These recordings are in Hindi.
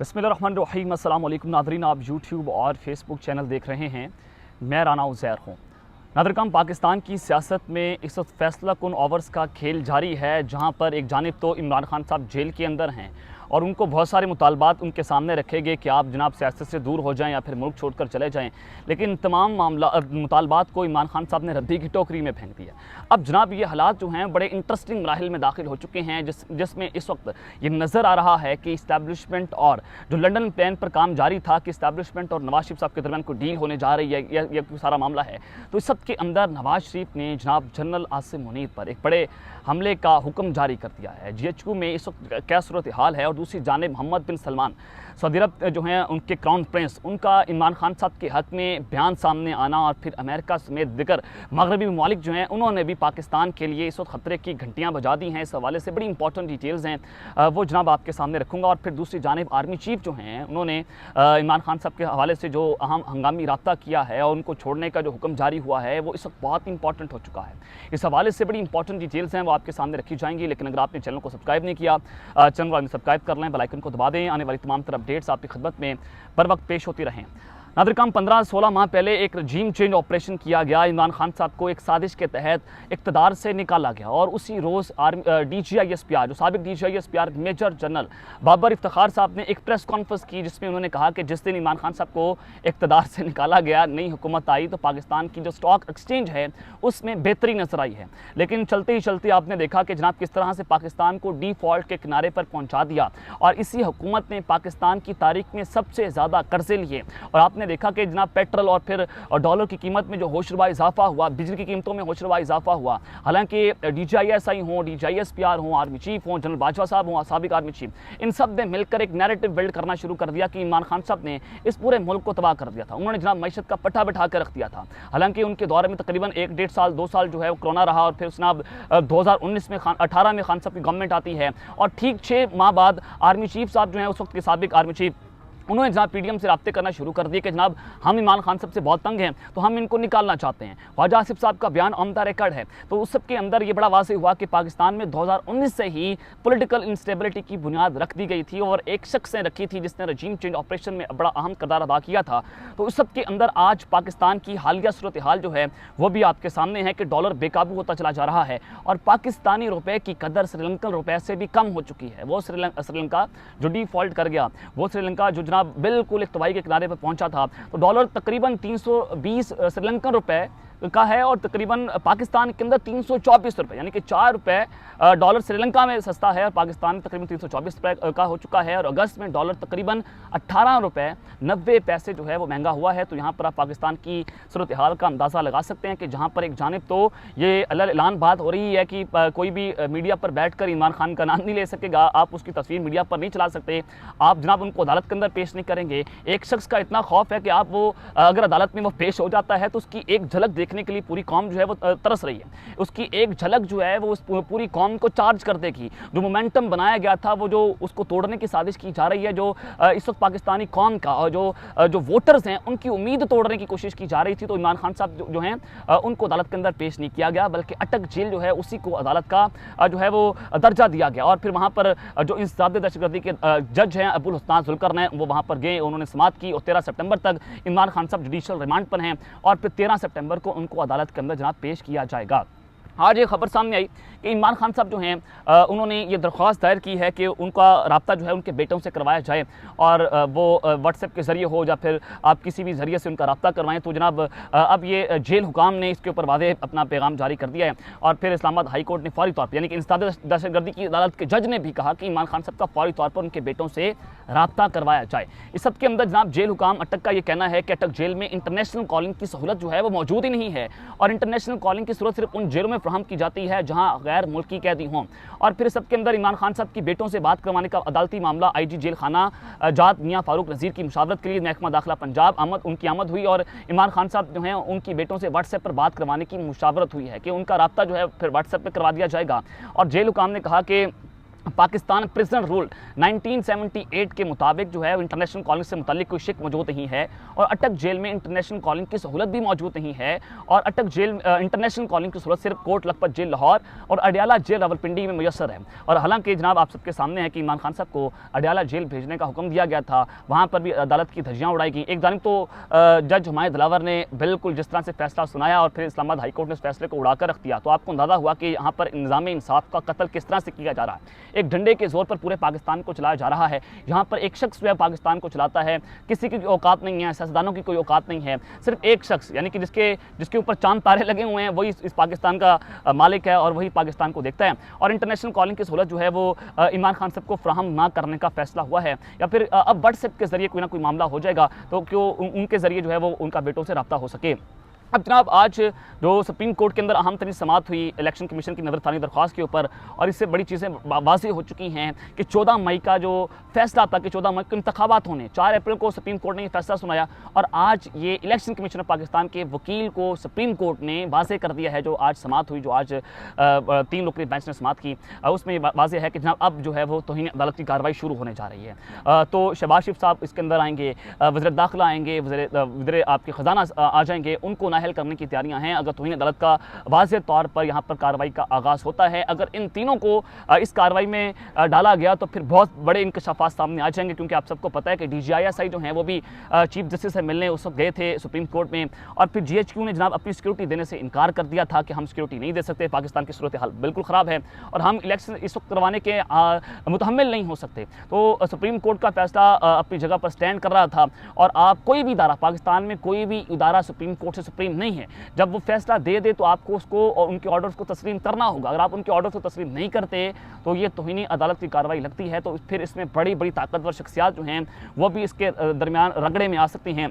बिस्मिल्लाहिर्रहमानिर्रहीम। अस्सलाम वालेकुम नाज़रीन, आप यूट्यूब और फेसबुक चैनल देख रहे हैं। मैं राना उज़ैर हूँ। नाज़रीन, पाकिस्तान की सियासत में इस वक्त फैसला कुन ओवर्स का खेल जारी है, जहाँ पर एक जानिब तो इमरान खान साहब जेल के अंदर हैं और उनको बहुत सारे मुतालबात उनके सामने रखे गए कि आप जनाब सियासत से दूर हो जाएं या फिर मुल्क छोड़कर चले जाएं, लेकिन तमाम मुतालबात को इमरान खान साहब ने रद्दी की टोकरी में फेंक दिया। अब जनाब ये हालात जो हैं बड़े इंटरेस्टिंग मराहिल में दाखिल हो चुके हैं, जिसमें इस वक्त ये नज़र आ रहा है कि इस्टेब्लिशमेंट और जो लंदन प्लान पर काम जारी था कि इस्टेब्लिशमेंट और नवाज शरीफ साहब के दरमियान कोई डील होने जा रही है, यह सारा मामला है, तो इस सब के अंदर नवाज शरीफ ने जनाब जनरल आसिम मुनीर पर एक बड़े हमले का हुक्म जारी कर दिया है। GHQ में इस वक्त क्या सूरत हाल है, और दूसरी जानिब मोहम्मद बिन सलमान सऊदी अरब जो हैं उनके क्राउन प्रिंस, उनका इमरान खान साहब के हक़ में बयान सामने आना, और फिर अमेरिका समेत दिगर मगरबी ममालिक जो हैं उन्होंने भी पाकिस्तान के लिए इस वक्त ख़तरे की घंटियाँ बजा दी हैं। इस हवाले से बड़ी इंपॉर्टेंट डिटेल्स हैं, वो जनाब आपके सामने रखूँगा। और फिर दूसरी जानिब आर्मी चीफ जो हैं उन्होंने इमरान खान साहब के हवाले से जो अहम हंगामी रब्ता किया है और उनको छोड़ने का जो हुक्म जारी हुआ है वो इस वक्त बहुत इंपॉर्टेंट हो चुका है। इस हवाले से बड़ी इंपॉर्टेंट डिटेल्स हैं, वो आपके सामने रखी जाएंगी। लेकिन अगर आपने चैनल को सब्सक्राइब नहीं किया, चैनल को सब्सक्राइब कर लें, बेल आइकन को दबा दें। आने वाली तमाम तरह अपडेट्स आपकी खिदमत में बर वक्त पेश होती रहें। नाज़रीन, 15-16 माह पहले एक रजीम चेंज ऑपरेशन किया गया। इमरान खान साहब को एक साजिश के तहत इक़्तिदार से निकाला गया और उसी रोज़ DGISPR जो साबिक DGISPR major general Babar Iftikhar साहब ने एक प्रेस कॉन्फ्रेंस की, जिसमें उन्होंने कहा कि जिस दिन इमरान खान साहब को इक़्तिदार से निकाला गया, नई हुकूमत आई, तो पाकिस्तान की जो स्टॉक एक्सचेंज है उसमें बेहतरी नजर आई है। लेकिन चलते ही चलते आपने देखा कि जनाब किस तरह से पाकिस्तान को डिफ़ॉल्ट के किनारे पर पहुँचा दिया, और इसी हुकूमत ने पाकिस्तान की तारीख में सबसे ज़्यादा कर्जे लिए। और आपने देखा कि जनाब पेट्रोल और फिर डॉलर की कीमत में जो होशरुबा इजाफा हुआ, बिजली की कीमतों में होशरुबा इजाफा हुआ। हालांकि DGISI हों, DGISPR हों, आर्मी चीफ हों, जनरल बाजवा साहब हों, साबिक आर्मी चीफ, इन सब ने मिलकर एक नैरेटिव बिल्ड करना शुरू कर दिया कि इमरान खान साहब ने इस पूरे मुल्क को तबाह कर दिया था। उन्होंने जनाब मैशत का पट्टा बिठा कर रख दिया था। हालांकि उनके दौरे में तकरीबन 1-1.5 साल 2 साल जो है वो कोरोना रहा, और फिर जनाब 2019 में 18 में खान साहब की गवर्नमेंट आती है, और ठीक 6 माह बाद आर्मी चीफ साहब जो है उस वक्त के साबिक आर्मी चीफ, उन्होंने जनाब PDM से रब्ते करना शुरू कर दिए कि जनाब हम इमरान खान साहब से बहुत तंग हैं, तो हम इनको निकालना चाहते हैं। ख्वाजा आसिफ साहब का बयान ऑन द रिकॉर्ड है। तो उस सब के अंदर ये बड़ा वाज़ेह हुआ कि पाकिस्तान में 2019 से ही पॉलिटिकल इंस्टेबिलिटी की बुनियाद रख दी गई थी, और एक शख्स ने रखी थी जिसने रजीम चेंज ऑपरेशन में बड़ा अहम किरदार अदा किया था। तो उस सब के अंदर आज पाकिस्तान की हालिया सूरत हाल जो है वो भी आपके सामने है कि डॉलर बेकाबू होता चला जा रहा है, और पाकिस्तानी रुपये की कदर श्रीलंकन रुपये से भी कम हो चुकी है। वो श्रीलंका जो डिफ़ॉल्ट कर गया, वो श्रीलंका जो जनाब बिल्कुल तबाही के किनारे पर पहुंचा था, तो डॉलर तकरीबन 320 श्रीलंकन रुपए का है, और तकरीबन पाकिस्तान के अंदर 324 रुपये, यानी कि 4 रुपये डॉलर श्रीलंका में सस्ता है और पाकिस्तान में तकरीबन 324 रुपये का हो चुका है। और अगस्त में डॉलर तकरीबन 18 रुपये 90 पैसे जो है वो महंगा हुआ है। तो यहाँ पर आप पाकिस्तान की सूरत हाल का अंदाज़ा लगा सकते हैं कि जहाँ पर एक जानिब तो ये ऐलान बात हो रही है कि कोई भी मीडिया पर बैठ कर इमरान खान का नाम नहीं ले सकेगा, आप उसकी तस्वीर मीडिया पर नहीं चला सकते, आप जनाब उनको अदालत के अंदर पेश नहीं करेंगे। एक शख्स का इतना खौफ है कि आप वो अगर अदालत में वो पेश हो जाता है तो उसकी एक झलक देखने के लिए पूरी कौम जो है वो तरस रही है। उसकी एक झलक जो है वो उस पूरी कौम को चार्ज कर देगी। जो मोमेंटम बनाया गया था वो जो उसको तोड़ने की साजिश की जा रही है, जो इस वक्त पाकिस्तानी कौम का और जो वोटर्स हैं उनकी उम्मीद तोड़ने की कोशिश की जा रही थी। तो इमरान खान साहब जो हैं उनको अदालत के अंदर पेश नहीं किया गया, बल्कि अटक जेल जो है उसी को अदालत का जो है वो दर्जा दिया गया। और फिर वहाँ पर जो इंसदाद दहशतगर्दी के जज हैं अबुल हुस्नान जुल्करनैन, वो वहाँ पर गए, उन्होंने समाअत की, और 13 सितंबर तक इमरान खान साहब जुडिशल रिमांड पर हैं, और फिर 13 सितंबर को उनको अदालत के अंदर जनाब पेश किया जाएगा। आज ये खबर सामने आई कि इमरान खान साहब जो हैं उन्होंने ये दरख्वास्त दायर की है कि उनका रब्ता जो है उनके बेटों से करवाया जाए, और वो व्हाट्सएप के ज़रिए हो या फिर आप किसी भी ज़रिए से उनका रब्ता करवाएं। तो जनाब अब ये जेल हुकाम ने इसके ऊपर वादे अपना पैगाम जारी कर दिया है, और फिर इस्लामाबाद हाई कोर्ट ने फौरी तौर पर, यानी कि इंसदाद दहशतगर्दी की अदालत के जज ने भी कहा कि इमरान खान साहब का फौरी तौर पर उनके बेटों से रब्ता करवाया जाए। इस सब के अंदर जनाब जेल हुकाम अटक का ये कहना है कि अटक जेल में इंटरनेशनल कॉलिंग की सहूलत जो है वो मौजूद ही नहीं है, और इंटरनेशनल कॉलिंग की सूरत सिर्फ उन जेलों में फ्राहम की जाती है जहां गैर मुल्की कैदी हों। और फिर सबके अंदर इमरान खान साहब की बेटों से बात करवाने का अदालती मामला IG जेल खाना जात मियां फारूक नज़ीर की मुशावरत के लिए महकमा दाखिला पंजाब उनकी आमद हुई, और इमरान खान साहब जो हैं उनकी बेटों से व्हाट्सएप पर बात करवाने की मुशावरत हुई है कि उनका रब्ता जो है फिर व्हाट्सएप पर करवा दिया जाएगा। और जेल हुकाम ने कहा कि पाकिस्तान प्रिजनर रूल 1978 के मुताबिक जो है इंटरनेशनल कॉलिंग से मुतालिक कोई शिक मौजूद नहीं है और अटक जेल में इंटरनेशनल कॉलिंग की सहूलत भी मौजूद नहीं है। और अटक जेल इंटरनेशनल कॉलिंग की सहूलत सिर्फ कोट लखपत जेल लाहौर और अडयाला जेल रावलपिंडी में मुयसर है। और हालांकि जनाब आप सबके सामने है कि इमरान खान साहब को अडयाला जेल भेजने का हुक्म दिया गया था, वहाँ पर भी अदालत की धज्जियाँ उड़ाई गई। एक जानिब तो जज हुमायूं दिलावर ने बिल्कुल जिस तरह से फैसला सुनाया और फिर इस्लामाबाद हाईकोर्ट ने उस फैसले को उड़ाकर रख दिया, तो आपको अंदाजा हुआ कि यहाँ पर निज़ाम इंसाफ का कत्ल किस तरह से किया जा रहा है। एक डंडे के जोर पर पूरे पाकिस्तान को चलाया जा रहा है। यहाँ पर एक शख्स जो है पाकिस्तान को चलाता है, किसी की औकात नहीं है, सियासतदानों की कोई औकात नहीं है, सिर्फ एक शख्स यानी कि जिसके ऊपर चांद तारे लगे हुए हैं वही इस पाकिस्तान का मालिक है और वही पाकिस्तान को देखता है। और इंटरनेशनल कॉलिंग की सहूलत जो है वो इमरान खान साहब को फ्राहम ना करने का फैसला हुआ है, या फिर अब व्हाट्सएप के जरिए कोई ना कोई मामला हो जाएगा तो क्यों उनके जरिए जो है वो उनका बेटों से रब्ता हो सके। अब जनाब आज जो सुप्रीम कोर्ट के अंदर अहम तरीन समाअत हुई इलेक्शन कमीशन की नज़रसानी दरख्वास्त के ऊपर, और इससे बड़ी चीज़ें वाज़ेह हो चुकी हैं कि 14 मई का जो फैसला था कि 14 मई को इंतखाबात होने, 4 अप्रैल को सुप्रीम कोर्ट ने ये फैसला सुनाया और आज ये इलेक्शन कमीशन ऑफ पाकिस्तान के वकील को सुप्रीम कोर्ट ने वाज़ेह कर दिया है। जो आज समाअत हुई, जो आज 3 रुकनी बेंच ने समाअत की, उसमें वाज़ेह है कि जनाब अब जो है वो तौहीन अदालत की कार्रवाई शुरू होने जा रही है। तो शहबाज शरीफ साहब इसके अंदर आएंगे, वज़ीर दाखिला आएंगे, वज़ीर आपके ख़जाना आ जाएंगे, उनको नाअहल करने की तैयारियां हैं। अगर तौहीन अदालत का वाज़ेह तौर पर यहाँ पर कार्रवाई का आगाज़ होता है, अगर इन तीनों को इस कार्रवाई में डाला गया तो फिर बहुत बड़े इंकशाफात सामने आ जाएंगे, क्योंकि आप सबको पता है कि DGISI जो हैं वो भी चीफ जस्टिस से मिलने उस वक्त गए थे सुप्रीम कोर्ट में, और फिर GHQ ने जनाब अपनी सिक्योरिटी देने से इनकार कर दिया था कि हम सिक्योरिटी नहीं दे सकते, पाकिस्तान की सूरत हाल बिल्कुल ख़राब है और हम इलेक्शन इस वक्त करवाने के मुतहम्मिल नहीं हो सकते। तो सुप्रीम कोर्ट का फैसला अपनी जगह पर स्टैंड कर रहा था और आप कोई भी इदारा, पाकिस्तान में कोई भी इदारा सुप्रीम कोर्ट से सुप्रीम नहीं है, जब वो फैसला दे दे तो आपको उसको और उनके ऑर्डर्स को तस्लीम करना होगा। अगर आप उनके ऑर्डर्स को तस्लीम नहीं करते तो ये तौहीनी अदालत की कार्रवाई लगती है, तो फिर इसमें बड़ी बड़ी ताकतवर शख्सियात जो हैं वो भी इसके दरमियान रगड़े में आ सकती हैं।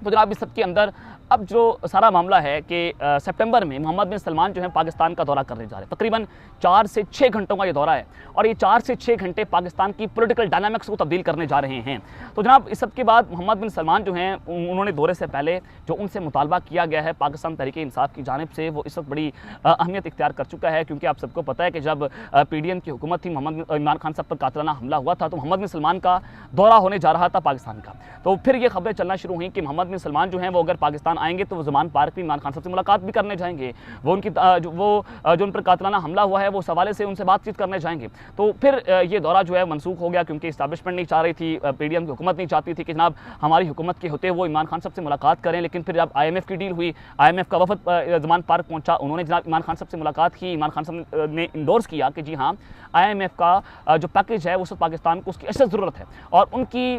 तो जनाब इस सब के अंदर अब जो सारा मामला है कि सितंबर में मोहम्मद बिन सलमान जो है पाकिस्तान का दौरा करने जा रहे हैं। तकरीबन 4 से 6 घंटों का ये दौरा है और ये 4 से 6 घंटे पाकिस्तान की पॉलिटिकल डायनामिक्स को तब्दील करने जा रहे हैं। तो जनाब इस सब के बाद मोहम्मद बिन सलमान जो हैं उन्होंने दौरे से पहले जो उनसे मुतालबा किया गया है पाकिस्तान तहरीक इंसाफ की जानिब से, वो इस वक्त बड़ी अहमियत इख्तियार कर चुका है, क्योंकि आप सबको पता है कि जब PDM की हुकूमत थी, इमरान खान साहब पर कातिलाना हमला हुआ था, तो मोहम्मद बिन सलमान का दौरा होने जा रहा था पाकिस्तान का। तो फिर ये खबरें चलना शुरू हुई कि मोहम्मद बिन सलमान जो हैं वो अगर पाकिस्तान आएंगे तो वो ज़मान पार्क में इमरान खान साहब से मुलाकात भी करने जाएंगे, वो उनकी जो उन पर कातिलाना हमला हुआ है वो उस हवाले से उनसे बातचीत करने जाएंगे। तो फिर ये दौरा जो है मनसूख हो गया, क्योंकि इस्टेब्लिशमेंट नहीं चाह रही थी, PDM की हुकूमत नहीं चाहती थी कि जनाब हमारी हुकूमत के होते वो इमरान खान साहब से मुलाकात करें। लेकिन फिर जब IMF की डील हुई, IMF का वफद ज़मान पार्क पहुंचा, उन्होंने जनाब इमरान खान साहब से मुलाकात की, इमरान खान साहब ने इंडोर्स किया कि जी हाँ IMF का जो पैकेज है वो सब पाकिस्तान को उसकी अशद ज़रूरत है, और उनकी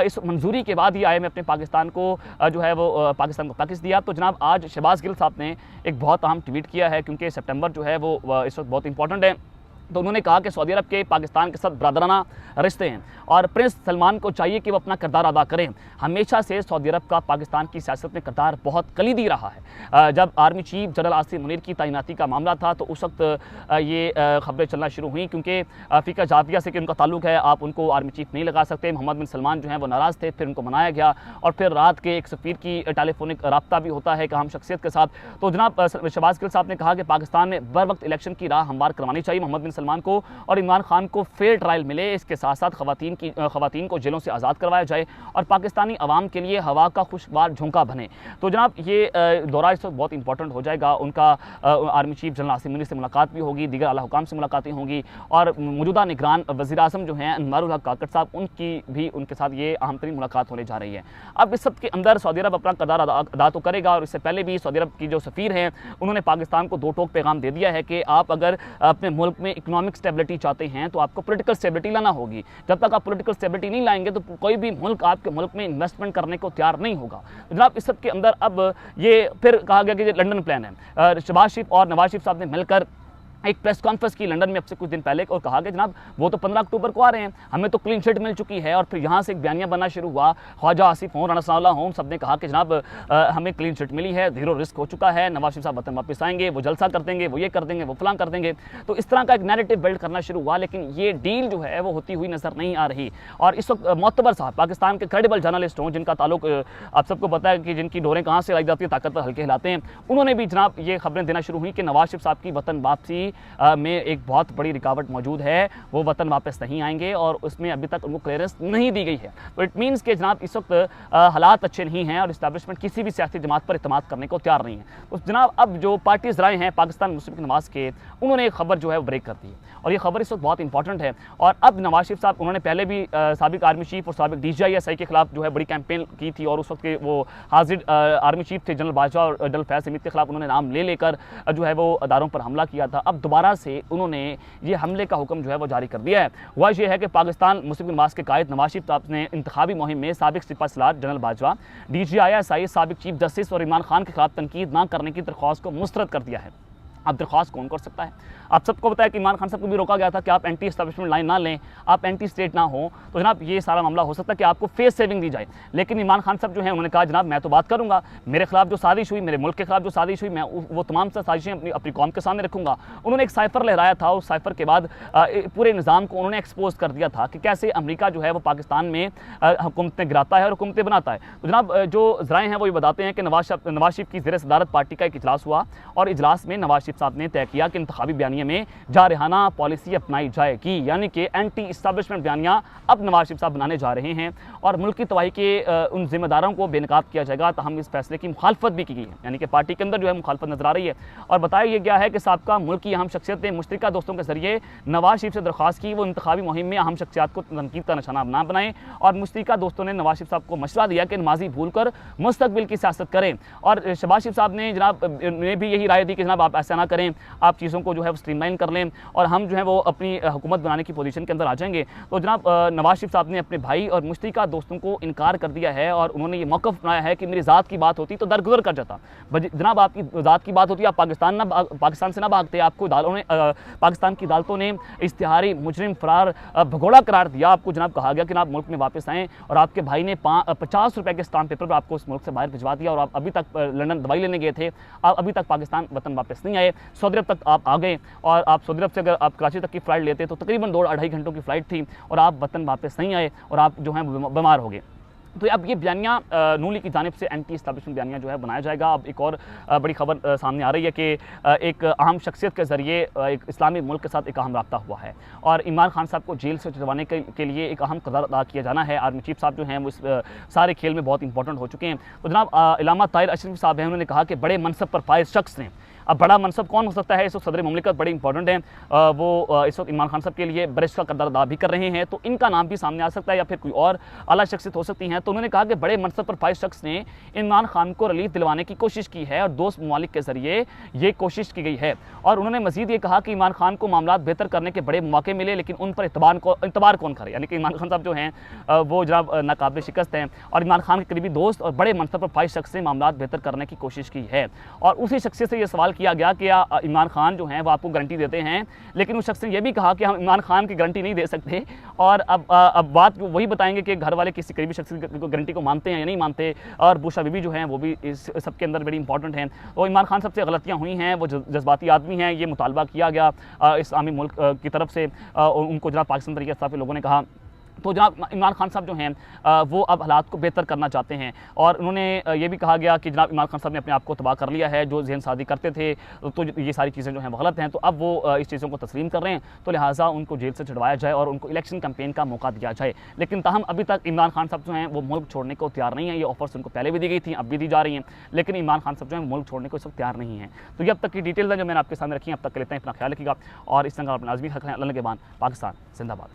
इस मंजूरी के बाद ही IMF ने पाकिस्तान को जो है वो पाकिस्तान को पैकेज दिया। तो जनाब आज शहबाज गिल साहब ने एक बहुत अहम ट्वीट किया है, क्योंकि सितंबर जो है वो इस वक्त बहुत इंपॉर्टेंट है। तो उन्होंने कहा कि सऊदी अरब के पाकिस्तान के साथ ब्रदराना रिश्ते हैं और प्रिंस सलमान को चाहिए कि वो अपना किरदार अदा करें। हमेशा से सऊदी अरब का पाकिस्तान की सियासत में किरदार बहुत कलीदी रहा है। जब army chief general Asim Munir की तैनाती का मामला था तो उस वक्त ये खबरें चलना शुरू हुई, क्योंकि फ़िका जाबिया से कि उनका ताल्लुक है, आप उनको आर्मी चीफ नहीं लगा सकते। मोहम्मद बिन सलमान जो है वो नाराज़ थे, फिर उनको मनाया गया और फिर रात के एक सफ़ीर की टेलीफोनिक रब्ता भी होता है कि हम शख्सियत के साथ। तो जनाब शहबाज गिल साहब ने कहा कि पाकिस्तान में बर वक्त इलेक्शन की राह हमवार करवानी चाहिए मोहम्मद बिन सलमान को, और इमरान खान को फेयर ट्रायल मिले। इसके साथ साथ ख़वातीन को जेलों से आज़ाद करवाया जाए और पाकिस्तानी अवाम के लिए हवा का खुशगवार झोंका बने। तो जनाब ये दौरा इस वक्त बहुत इंपॉर्टेंट हो जाएगा। उनका army chief general Asim Munir से मुलाकात भी होगी, दीगर आला हुकाम से मुलाकातें होंगी, और मौजूदा निगरान वज़ीर आज़म जो हैं अनवारुल हक काकड़ साहब, उनकी भी उनके साथ ये अहम तरीन मुलाकात होने जा रही है। अब इस सब के अंदर सऊदी अरब अपना किरदार अदा तो करेगा, और इससे पहले भी सऊदी अरब की जो सफ़ीर हैं उन्होंने पाकिस्तान को दो टोक पैगाम दे दिया है कि आप अगर अपने मुल्क में इकनॉमिक स्टेबिलिटी चाहते हैं तो आपको पॉलिटिकल स्टेबिलिटी लाना होगी। जब तक आप पॉलिटिकल स्टेबिलिटी नहीं लाएंगे तो कोई भी मुल्क आपके मुल्क में इन्वेस्टमेंट करने को तैयार नहीं होगा। जनाब इस सब के अंदर अब ये फिर कहा गया कि ये लंदन प्लान है। शहबाज शरीफ और नवाज शरीफ साहब ने मिलकर एक प्रेस कॉन्फ्रेंस की लंदन में अब से कुछ दिन पहले, और कहा कि जनाब वो तो 15 अक्टूबर को आ रहे हैं, हमें तो क्लीन चिट मिल चुकी है। और फिर यहाँ से एक बयानिया बनना शुरू हुआ, ख्वाजा आसिफ हों, राना सनाउल्लाह हों, सब ने कहा कि जनाब हमें क्लीन चिट मिली है, जीरो रिस्क हो चुका है, नवाज शरीफ साहब वतन वापस आएंगे, वो जलसा कर देंगे, वो ये कर देंगे, वो फलां कर देंगे। तो इस तरह का एक नैरेटिव बिल्ड करना शुरू हुआ, लेकिन ये डील जो है वो होती हुई नजर नहीं आ रही। और इस वक्त मोतबर साहब पाकिस्तान के क्रेडिबल जर्नलिस्ट हों, जिनका ताल्लुक आप सबको पता है कि जिनकी डोरें कहाँ से लाई जाती है, ताकत पर हल्के हिलाते हैं, उन्होंने भी जनाब ये खबरें देना शुरू हुई कि नवाज शरीफ साहब की वतन वापसी में एक बहुत बड़ी रुकावट मौजूद है, वो वतन वापस नहीं आएंगे और उसमें अभी तक उनको क्लियरेंस नहीं दी गई है। तो इट मीन्स कि जनाब इस वक्त हालात अच्छे नहीं हैं और इस्टेब्लिशमेंट किसी भी सियासी जमात पर इत्मीनान करने को तैयार नहीं है। तो जनाब अब जो पार्टी ज़राए हैं पाकिस्तान मुस्लिम लीग नवाज़ के, उन्होंने एक खबर जो है वो ब्रेक कर दी है और ये खबर इस वक्त बहुत इंपॉर्टेंट है। और अब नवाज शरीफ साहब, उन्होंने पहले भी साबिक आर्मी चीफ और साबिक DGI के खिलाफ जो है बड़ी कैंपेन की थी और उस वक्त के वो हाजिर आर्मी चीफ थे जनरल बाजवा और जनरल फैज हमीद के खिलाफ उन्होंने नाम ले लेकर जो है वो अदारों पर हमला किया था। अब दोबारा से उन्होंने ये हमले का हुक्म जो है वो जारी कर दिया है। वह ये है कि पाकिस्तान मुस्लिम लीग नवाज़ के कायद नवाज शरीफ साहब ने इंतखाबी मुहिम में साबिक सिपह सलार जनरल बाजवा, DGI साबिक चीफ जस्टिस और इमरान खान के खिलाफ तनकीद न करने की दरख्वास्त को मुस्तरद कर दिया है। अब दरख्वास्त कौन कर सकता है? आप सबको बताया कि इमरान खान साहब को भी रोका गया था कि आप एंटी एस्टेब्लिशमेंट लाइन ना लें, आप एंटी स्टेट ना हो, तो जनाब ये सारा मामला हो सकता है कि आपको फेस सेविंग दी जाए। लेकिन इमरान खान साहब जो है उन्होंने कहा जनाब मैं तो बात करूंगा, मेरे खिलाफ जो साजिश हुई, मेरे मुल्क के खिलाफ जो साजिश हुई, मैं वो तमाम साजिशें अपनी कौम के सामने रखूंगा। उन्होंने एक साइफर लहराया था, उस साइफर के बाद पूरे निज़ाम को उन्होंने एक्सपोज कर दिया था कि कैसे अमरीका जो है वो पाकिस्तान में हुकूमतें गिराता है और हुकूमतें बनाता है। तो जनाब जो ज़राए हैं वो ये बताते हैं कि नवाज शरीफ की ज़ेर सदारत पार्टी का एक इजलास हुआ और इजलास में नवाज शरीफ साहब ने तय किया कि इंतखाबी बयानिए में जारहाना पॉलिसी अपनाई जाएगी, यानी कि एंटी इस्टेब्लिशमेंट बयानिया अब नवाज शरीफ साहब बनाने जा रहे हैं और मुल्क की तबाही के उन जिम्मेदारों को बेनकाब किया जाएगा। तो हम इस फैसले की मुखालफत भी की गई है, यानी कि पार्टी के अंदर जो है मुखालफत नजर आ रही है। और बताया यह गया है कि साबका मुल्क की अहम शख्सियत ने मुश्तरका दोस्तों के जरिए नवाज शरीफ से दरख्वास्त की वो इंतखाबी मुहिम में अहम शख्सियात को तनकीद का निशाना ना बनाएं और मुश्तरका दोस्तों ने नवाज शरीफ साहब को मशवरा दिया कि माजी भूल कर मुस्तकबिल की सियासत करें। और शहबाज शरीफ साहब ने जनाब ने भी यही राय दी कि जनाब आप ऐसा ना करें, आप चीज़ों को जो है स्ट्रीमलाइन कर लें और हम जो है वो अपनी हुकूमत बनाने की पोजीशन के अंदर आ जाएंगे। तो जनाब नवाज शरीफ साहब ने अपने भाई और मुश्तरका दोस्तों को इनकार कर दिया है और उन्होंने ये मौक़िफ़ अपनाया है कि मेरी ज़ात की बात होती तो दरगुजर कर जाता। जनाब आपकी ज़ात की बात होती, आप पाकिस्तान से ना भागते, आपको पाकिस्तान की अदालतों ने इश्तिहारी मुजरिम फरार भगोड़ा करार दिया। आपको जनाब कहा गया कि आप मुल्क में वापस आएँ और आपके भाई ने 50 रुपये के स्टाम्प पेपर पर आपको उस मुल्क से बाहर भिजवा दिया और आप अभी तक लंदन दवाई लेने गए थे, आप अभी तक पाकिस्तान वतन वापस नहीं आए। सऊदी अरब तक आप आ गए और आप सऊदी अरब से अगर आप कराची तक की फ़्लाइट लेते तो तकरीबन 2-2.5 घंटों की फ़्लाइट थी और आप वतन वापस नहीं आए और आप जो है बीमार हो गए। तो अब ये बयानिया नून लीग की जानिब से एंटी इस्टेब्लिशमेंट बयानिया जो है बनाया जाएगा। अब एक और बड़ी खबर सामने आ रही है कि एक अहम शख्सियत के ज़रिए एक इस्लामी मुल्क के साथ एक अहम रब्ता हुआ है और इमरान खान साहब को जेल से छुड़वाने के लिए एक अहम किरदार अदा किया जाना है। आर्मी चीफ साहब जो हैं वो इस सारे खेल में बहुत इंपॉर्टेंट हो चुके हैं। तो जनाब इलामा ताहिर अशरफी साहब हैं, उन्होंने कहा कि बड़े मनसब पर फाइज शख्स ने, अब बड़ा मनसब कौन हो सकता है? इस वक्त सदर मुमलिकत बड़े इंपॉर्टेंट हैं, वो इस वक्त इमरान खान साहब के लिए बरिश का किरदार अदा भी कर रहे हैं, तो इनका नाम भी सामने आ सकता है या फिर कोई और आला शख्सियत हो सकती हैं। तो उन्होंने कहा कि बड़े मनसब पर फाइज शख्स ने इमरान खान को रिलीफ दिलवाने की कोशिश की है और दोस्त ममालिक के जरिए ये कोशिश की गई है। और उन्होंने मजीद ये कहा कि इमरान खान को मामला बेहतर करने के बड़े मौके मिले, लेकिन उन पर इतबार कौन करे, यानी कि इमरान खान साहब जो हैं वो जनाब नाकाबिल शिकस्त हैं और इमरान खान के करीबी दोस्त और बड़े मनसब पर फाइज शख्स ने मामला बेहतर करने की कोशिश की है। और उसी शख्सियत से ये सवाल किया गया कि इमरान खान जो हैं वो आपको गारंटी देते हैं, लेकिन उस शख्स ने यह भी कहा कि हम इमरान खान की गारंटी नहीं दे सकते। और अब बात वही बताएंगे कि घर वाले किसी करीबी शख्स की गारंटी को मानते हैं या नहीं मानते। और बुशरा बीबी जो हैं वो भी इस सबके अंदर बड़ी इंपॉर्टेंट हैं। और इमरान खान सबसे गलतियाँ हुई हैं, वो जज्बाती आदमी हैं, ये मुतालबा किया गया इस्लामी मुल्क की तरफ से, उनको जनाब पाकिस्तान तरीके से लोगों ने कहा। तो जनाब इमरान खान साहब जो हैं वो अब हालात को बेहतर करना चाहते हैं और उन्होंने ये भी कहा गया कि जनाब इमरान खान साहब ने अपने आप को तबाह कर लिया है, जो जहन साजी करते थे तो ये सारी चीज़ें जो हैं वो गलत हैं। तो अब वो इस चीज़ों को तस्लीम कर रहे हैं, तो लिहाजा उनको जेल से छुड़वाया जाए और उनको इलेक्शन कैंपेन का मौका दिया जाए। लेकिन ताहम अभी तक इमरान खान साहब जो हैं वो मुल्क छोड़ने को तैयार नहीं है। ये ऑफर्स उनको पहले भी दी गई थी, अब भी दी जा रही हैं, लेकिन इमरान खान साहब जो है मुल्क छोड़ने को इस वक्त तैयार नहीं है। तो ये अब तक की डिटेल्स हैं जो मैंने आपके सामने रखी हैं। अब तक के लेते हैं, अपना ख्याल रखिएगा और इस तरह अपना आज़मी हक अल्लाह के बाद पाकिस्तान जिंदाबाद।